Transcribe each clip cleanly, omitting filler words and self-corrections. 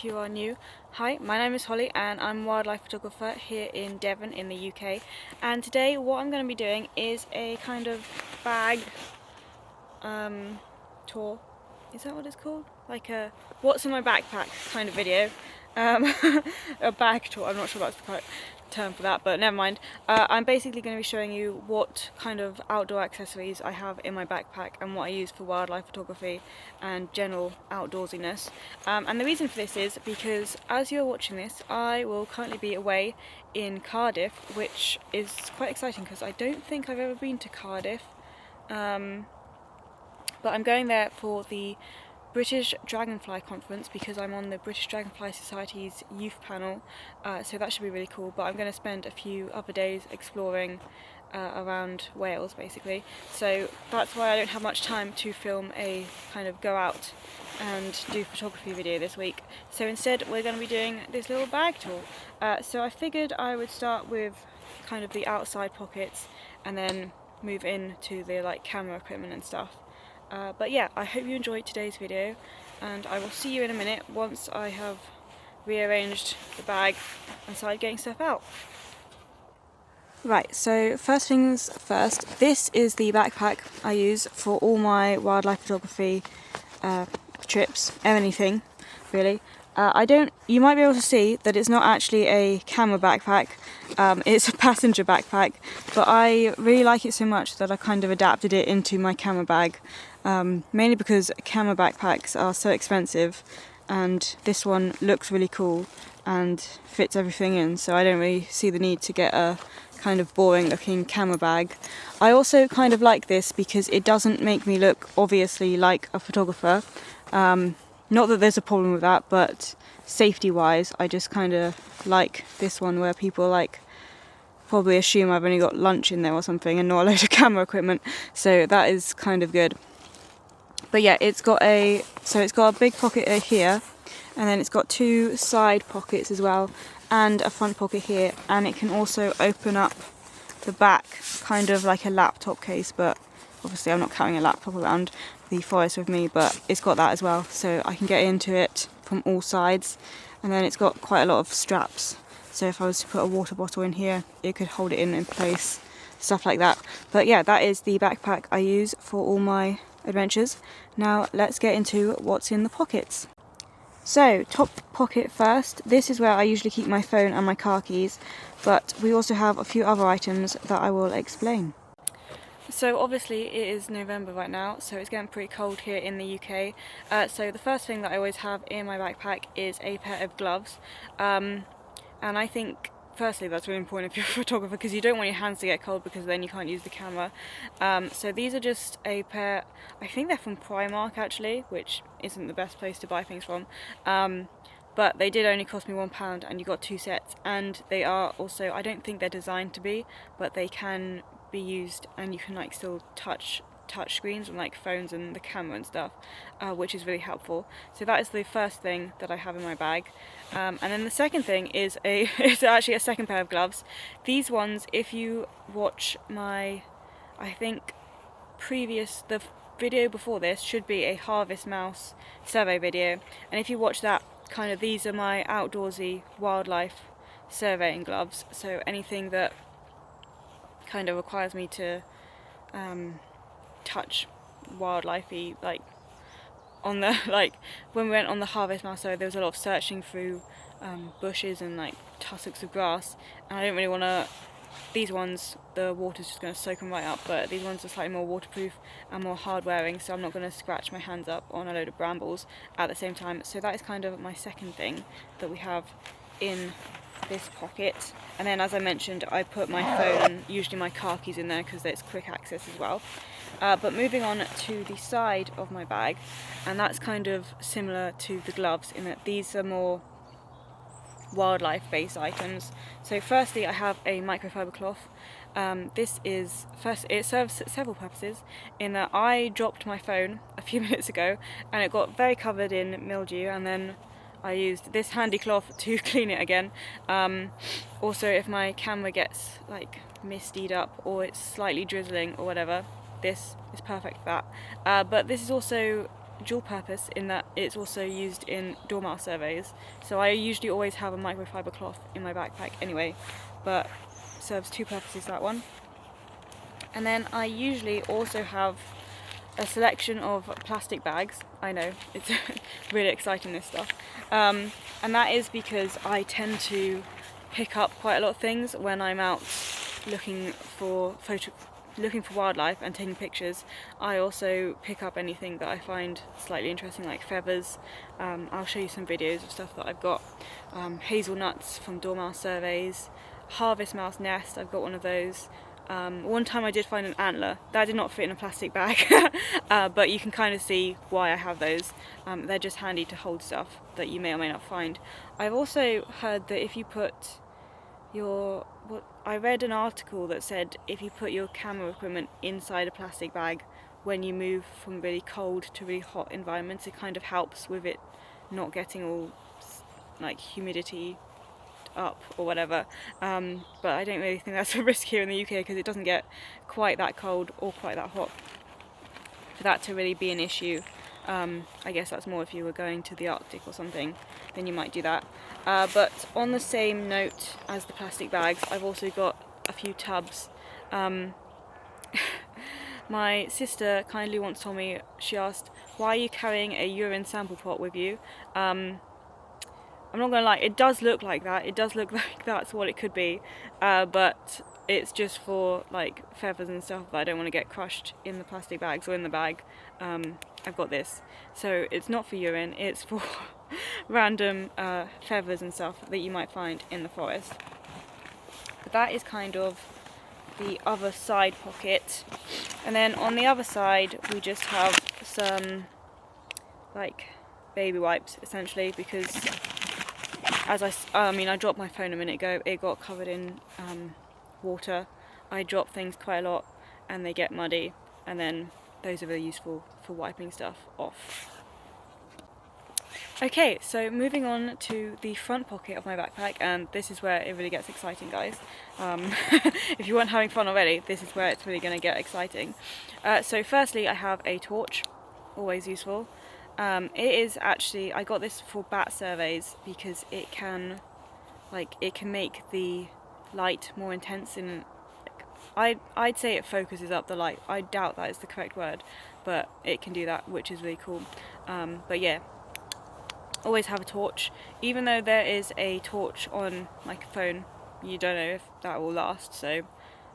you are new. Hi, my name is Holly and I'm a wildlife photographer here in Devon in the UK, and today what I'm going to be doing is a kind of bag tour. Is that what it's called? Like a what's in my backpack kind of video. A bag tour, I'm not sure that's the correct term for that, but never mind. I'm basically going to be showing you what kind of outdoor accessories I have in my backpack and what I use for wildlife photography and general outdoorsiness. And the reason for this is because as you're watching this, I will currently be away in Cardiff, which is quite exciting because I don't think I've ever been to Cardiff. But I'm going there for the British Dragonfly Conference because I'm on the British Dragonfly Society's youth panel, so that should be really cool. But I'm going to spend a few other days exploring around Wales basically, so that's why I don't have much time to film a kind of go out and do photography video this week. So instead we're going to be doing this little bag tour. So I figured I would start with kind of the outside pockets and then move into the like camera equipment and stuff. But yeah, I hope you enjoyed today's video, and I will see you in a minute once I have rearranged the bag and started getting stuff out. Right, so first things first, this is the backpack I use for all my wildlife photography trips, anything really. You might be able to see that it's not actually a camera backpack, it's a passenger backpack, but I really like it so much that I kind of adapted it into my camera bag, mainly because camera backpacks are so expensive and this one looks really cool and fits everything in, so I don't really see the need to get a kind of boring looking camera bag. I also kind of like this because it doesn't make me look obviously like a photographer. Not that there's a problem with that, but safety wise I just kind of like this one where people like probably assume I've only got lunch in there or something and not a load of camera equipment, so that is kind of good. But yeah, it's got a big pocket here, and then it's got two side pockets as well and a front pocket here, and it can also open up the back kind of like a laptop case, but obviously I'm not carrying a laptop around the forest with me, but it's got that as well, so I can get into it from all sides. And then it's got quite a lot of straps, so if I was to put a water bottle in here it could hold it in place, stuff like that. But yeah, that is the backpack I use for all my adventures. Now let's get into what's in the pockets. So top pocket first, this is where I usually keep my phone and my car keys, but we also have a few other items that I will explain. So obviously it is November right now, so it's getting pretty cold here in the UK. So the first thing that I always have in my backpack is a pair of gloves. And I think firstly that's really important if you're a photographer, because you don't want your hands to get cold because then you can't use the camera. So these are just a pair, I think they're from Primark actually, which isn't the best place to buy things from. But they did only cost me £1 and you got two sets, and they are also, I don't think they're designed to be, but they can be used and you can like still touch screens on like phones and the camera and stuff, which is really helpful. So that is the first thing that I have in my bag. And then the second thing is it's actually a second pair of gloves. These ones, if you watch my, I think the video before this should be a Harvest Mouse survey video, and if you watch that, kind of these are my outdoorsy wildlife surveying gloves. So anything that kind of requires me to touch wildlifey, like on the when we went on the Harvest Mouse survey, there was a lot of searching through bushes and like tussocks of grass, and I don't really want to. These ones, the water's just going to soak them right up, but these ones are slightly more waterproof and more hard wearing, so I'm not going to scratch my hands up on a load of brambles at the same time. So that is kind of my second thing that we have in this pocket. And then, as I mentioned, I put my phone and usually my car keys in there because there's quick access as well. But moving on to the side of my bag, and that's kind of similar to the gloves in that these are more wildlife based items. So firstly I have a microfibre cloth. It serves several purposes in that I dropped my phone a few minutes ago and it got very covered in mildew, and then I used this handy cloth to clean it again. Also, if my camera gets like mistied up or it's slightly drizzling or whatever, this is perfect for that. But this is also dual purpose in that it's also used in dormouse surveys. So I usually always have a microfibre cloth in my backpack anyway, but serves two purposes, that one. And then I usually also have a selection of plastic bags. I know, it's really exciting, this stuff. And that is because I tend to pick up quite a lot of things when I'm out looking for wildlife and taking pictures. I also pick up anything that I find slightly interesting, like feathers. I'll show you some videos of stuff that I've got. Hazelnuts from dormouse surveys, harvest mouse nest, I've got one of those. One time I did find an antler. That did not fit in a plastic bag, but you can kind of see why I have those. They're just handy to hold stuff that you may or may not find. I've also heard that if you put I read an article that said if you put your camera equipment inside a plastic bag when you move from really cold to really hot environments, it kind of helps with it not getting all like humidity up or whatever, but I don't really think that's a risk here in the UK because it doesn't get quite that cold or quite that hot for that to really be an issue. I guess that's more if you were going to the Arctic or something, then you might do that. But on the same note as the plastic bags, I've also got a few tubs. My sister kindly once told me, she asked, why are you carrying a urine sample pot with you? I'm not gonna lie, it does look like that. It does look like that's what it could be, but it's just for like feathers and stuff that I don't want to get crushed in the plastic bags or in the bag. I've got this, so it's not for urine, it's for random feathers and stuff that you might find in the forest. But that is kind of the other side pocket, and then on the other side we just have some like baby wipes essentially, because as I dropped my phone a minute ago, it got covered in water. I drop things quite a lot and they get muddy, and then those are really useful for wiping stuff off. Okay, so moving on to the front pocket of my backpack, and this is where it really gets exciting, guys. If you weren't having fun already, this is where it's really going to get exciting. So firstly, I have a torch, always useful. It is actually, I got this for bat surveys because it can make the light more intense, and I'd say it focuses up the light. I doubt that is the correct word, but it can do that, which is really cool. But yeah, always have a torch. Even though there is a torch on my phone, you don't know if that will last, so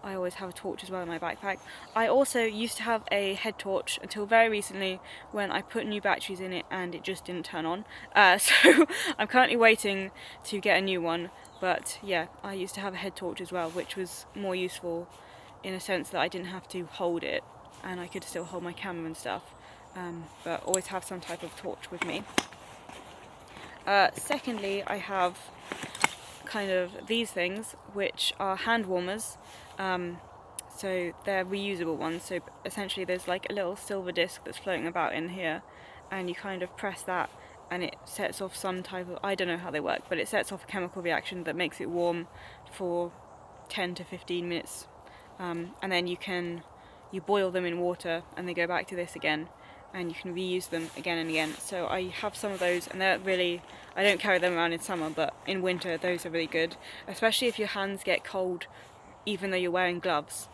I always have a torch as well in my backpack. I also used to have a head torch until very recently, when I put new batteries in it and it just didn't turn on. So I'm currently waiting to get a new one, but yeah, I used to have a head torch as well, which was more useful in a sense that I didn't have to hold it and I could still hold my camera and stuff, but always have some type of torch with me. Secondly, I have kind of these things, which are hand warmers. So they're reusable ones, so essentially there's like a little silver disc that's floating about in here, and you kind of press that and it sets off some type of, I don't know how they work, but it sets off a chemical reaction that makes it warm for 10 to 15 minutes, and then you boil them in water and they go back to this again, and you can reuse them again and again. So I have some of those, and they're really, I don't carry them around in summer, but in winter those are really good, especially if your hands get cold even though you're wearing gloves,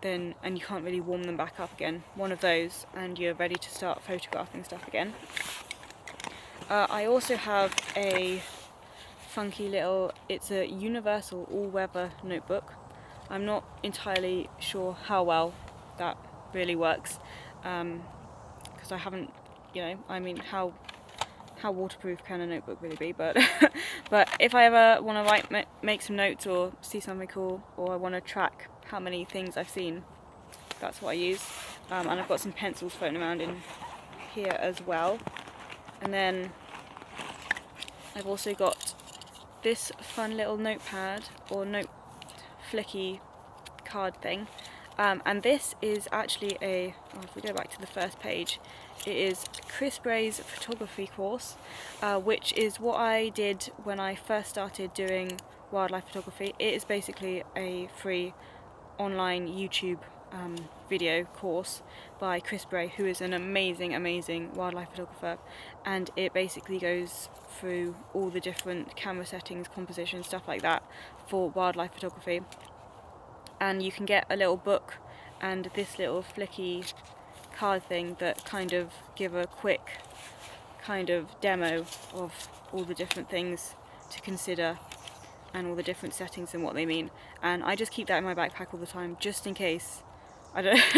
and you can't really warm them back up again. One of those and you're ready to start photographing stuff again. I also have a funky little, it's a universal all-weather notebook. I'm not entirely sure how well that really works, because I haven't, I mean, how waterproof can a notebook really be, but but if I ever want to make some notes or see something cool, or I want to track how many things I've seen, that's what I use. And I've got some pencils floating around in here as well. And then I've also got this fun little notepad or note flicky card thing. And this is actually if we go back to the first page, it is Chris Bray's photography course, which is what I did when I first started doing wildlife photography. It is basically a free online YouTube video course by Chris Bray, who is an amazing wildlife photographer, and it basically goes through all the different camera settings, composition, stuff like that for wildlife photography. And you can get a little book and this little flicky card thing that kind of give a quick kind of demo of all the different things to consider and all the different settings and what they mean. And I just keep that in my backpack all the time, just in case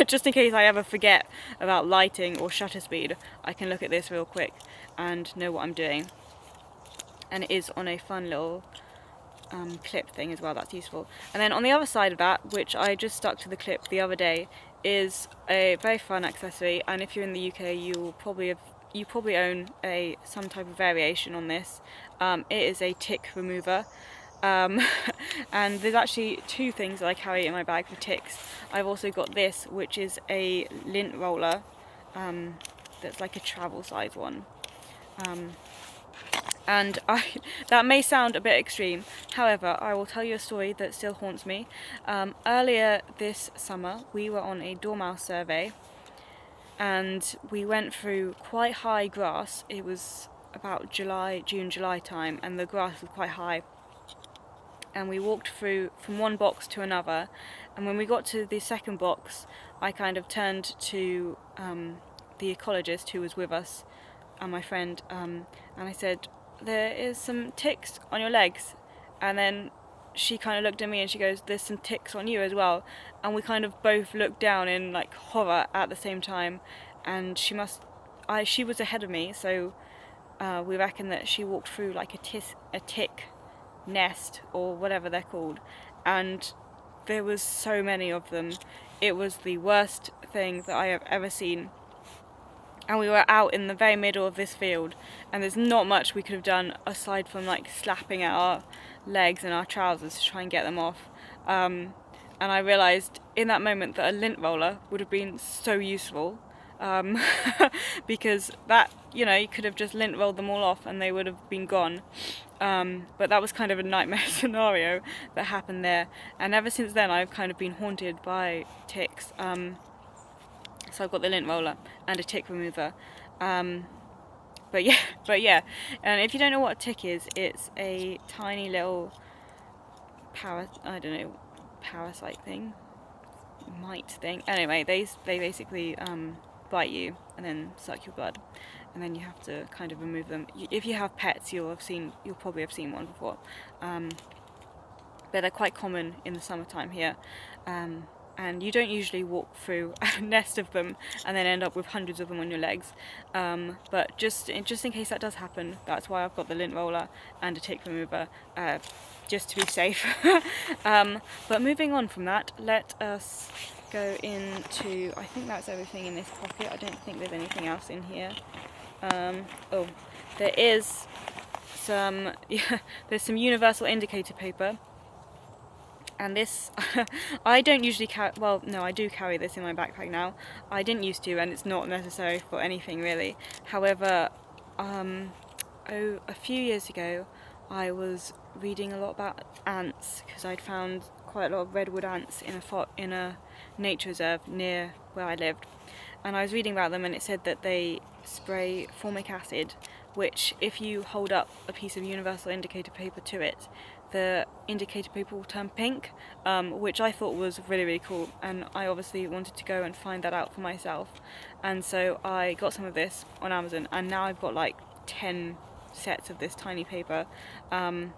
just in case I ever forget about lighting or shutter speed. I can look at this real quick and know what I'm doing. And it is on a fun little clip thing as well, that's useful. And then on the other side of that, which I just stuck to the clip the other day, is a very fun accessory, and if you're in the UK you probably own some type of variation on this. It is a tick remover. And there's actually two things that I carry in my bag for ticks. I've also got this, which is a lint roller, that's like a travel size one. And that may sound a bit extreme, however, I will tell you a story that still haunts me. Earlier this summer, we were on a dormouse survey, and we went through quite high grass. It was about June, July time, and the grass was quite high. And we walked through from one box to another, and when we got to the second box, I kind of turned to the ecologist who was with us, and my friend, and I said, "There is some ticks on your legs." And then she kind of looked at me and she goes, "There's some ticks on you as well." And we kind of both looked down in like horror at the same time, and she was ahead of me, so we reckon that she walked through like a tick nest or whatever they're called, and there was so many of them. It was the worst thing that I have ever seen. And we were out in the very middle of this field, and there's not much we could have done aside from like slapping at our legs and our trousers to try and get them off. And I realised in that moment that a lint roller would have been so useful, because that, you could have just lint rolled them all off and they would have been gone. But that was kind of a nightmare scenario that happened there, and ever since then I've kind of been haunted by ticks. So I've got the lint roller and a tick remover. But yeah, and if you don't know what a tick is, it's a tiny little parasite thing, mite thing. Anyway, they basically bite you and then suck your blood, and then you have to kind of remove them. If you have pets, you'll probably have seen one before. But they're quite common in the summertime here. And you don't usually walk through a nest of them and then end up with hundreds of them on your legs. But just in case that does happen, that's why I've got the lint roller and a tick remover, just to be safe. But moving on from that, let us go into, I think that's everything in this pocket. I don't think there's anything else in here. Oh, there is some, there's some universal indicator paper. And this, I don't usually carry, well, no, I do carry this in my backpack now. I didn't used to, and it's not necessary for anything really. However, a few years ago, I was reading a lot about ants, because I'd found quite a lot of redwood ants in a nature reserve near where I lived. And I was reading about them, and it said that they spray formic acid, which if you hold up a piece of universal indicator paper to it, the indicator paper will turn pink, which I thought was really cool, and I obviously wanted to go and find that out for myself. And so I got some of this on Amazon, and now I've got like 10 sets of this tiny paper. But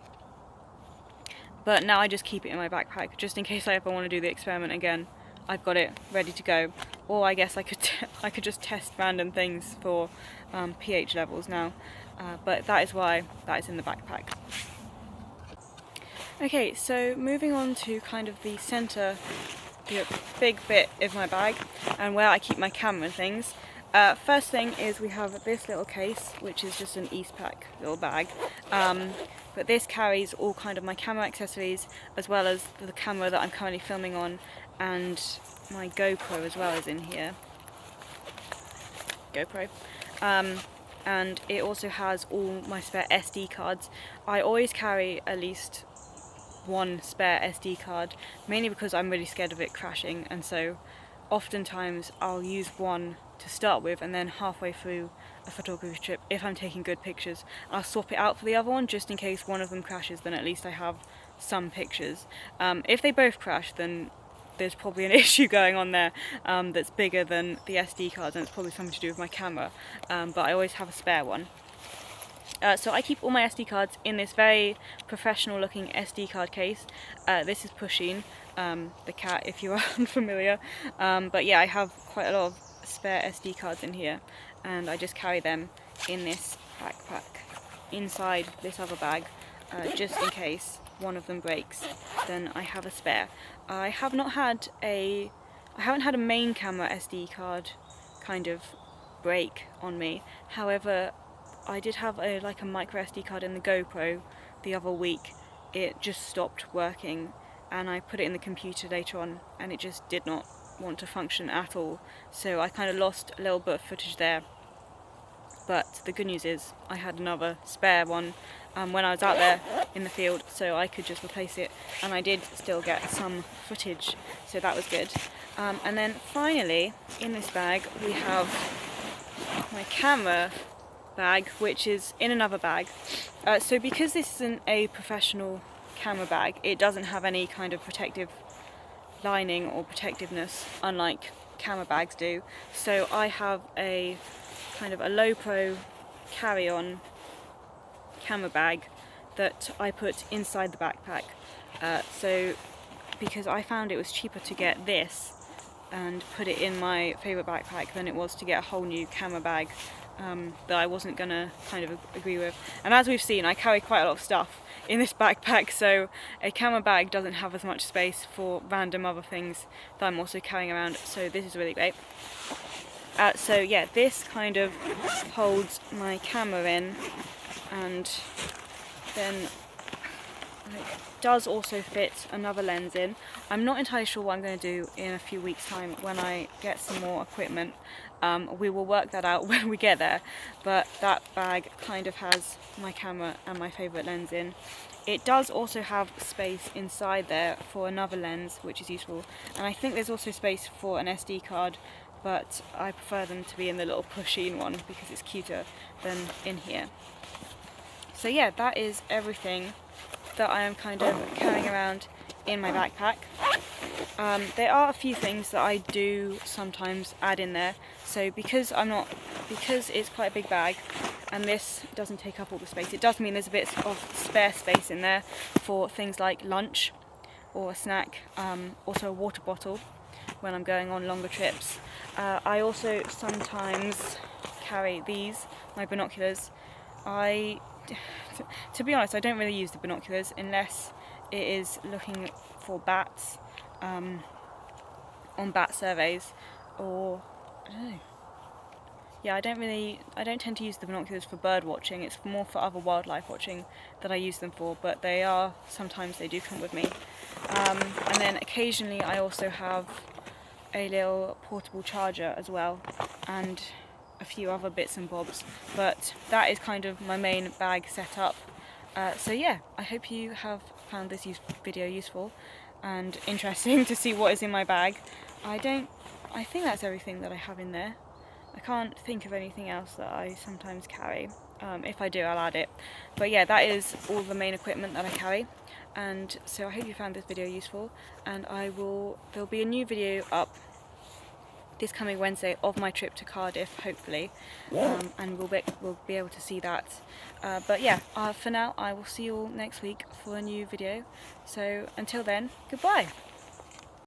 now I just keep it in my backpack, just in case I ever want to do the experiment again. I've got it ready to go. Or I guess I could just test random things for pH levels now. But that is why that is in the backpack. Okay, so moving on to kind of the centre, the big bit of my bag, and where I keep my camera and things. First thing is we have this little case, which is just an Eastpak little bag. But this carries all kind of my camera accessories, as well as the camera that I'm currently filming on, and my GoPro as well is in here. GoPro. And it also has all my spare SD cards. I always carry at least one spare SD card, mainly because I'm really scared of it crashing, and so oftentimes I'll use one to start with, and then halfway through a photography trip, if I'm taking good pictures, I'll swap it out for the other one, just in case one of them crashes, then at least I have some pictures. If they both crash, then there's probably an issue going on there that's bigger than the SD cards, and it's probably something to do with my camera, but I always have a spare one. So I keep all my SD cards in this very professional looking SD card case. This is Pusheen, the cat, if you are unfamiliar. But yeah, I have quite a lot of spare SD cards in here, and I just carry them in this backpack inside this other bag, just in case one of them breaks, then I have a spare. I haven't had a main camera SD card kind of break on me. However, I did have a micro SD card in the GoPro the other week. It just stopped working, and I put it in the computer later on, and it just did not want to function at all. So I kind of lost a little bit of footage there. But the good news is I had another spare one when I was out there in the field, so I could just replace it, and I did still get some footage, so that was good. And then finally, in this bag, we have my camera bag, which is in another bag. So because this isn't a professional camera bag, it doesn't have any kind of protective lining or protectiveness, unlike camera bags do. So I have a kind of a low pro carry-on camera bag that I put inside the backpack. So because I found it was cheaper to get this and put it in my favourite backpack than it was to get a whole new camera bag that I wasn't gonna kind of agree with. And as we've seen, I carry quite a lot of stuff in this backpack, so a camera bag doesn't have as much space for random other things that I'm also carrying around, so this is really great. So yeah, this kind of holds my camera in, and then it does also fit another lens in. I'm not entirely sure what I'm going to do in a few weeks' time when I get some more equipment. We will work that out when we get there, but that bag kind of has my camera and my favourite lens in. It does also have space inside there for another lens, which is useful, and I think there's also space for an SD card, but I prefer them to be in the little Pusheen one because it's cuter than in here. So yeah, that is everything that I am kind of carrying around in my backpack. There are a few things that I do sometimes add in there. So because it's quite a big bag and this doesn't take up all the space, it does mean there's a bit of spare space in there for things like lunch or a snack, also a water bottle when I'm going on longer trips. I also sometimes carry these, my binoculars. To be honest, I don't really use the binoculars unless it is looking for bats on bat surveys, or I don't know. Yeah, I don't tend to use the binoculars for bird watching. It's more for other wildlife watching that I use them for, but sometimes they do come with me. And then occasionally I also have a little portable charger as well, and a few other bits and bobs, but that is kind of my main bag setup. So yeah, I hope you have found this video useful and interesting to see what is in my bag. I think that's everything that I have in there. I can't think of anything else that I sometimes carry. If I do, I'll add it. But yeah, that is all the main equipment that I carry. And so I hope you found this video useful, and there'll be a new video up this coming Wednesday of my trip to Cardiff, hopefully, and we'll be able to see that. But yeah, for now, I will see you all next week for a new video. So until then, goodbye.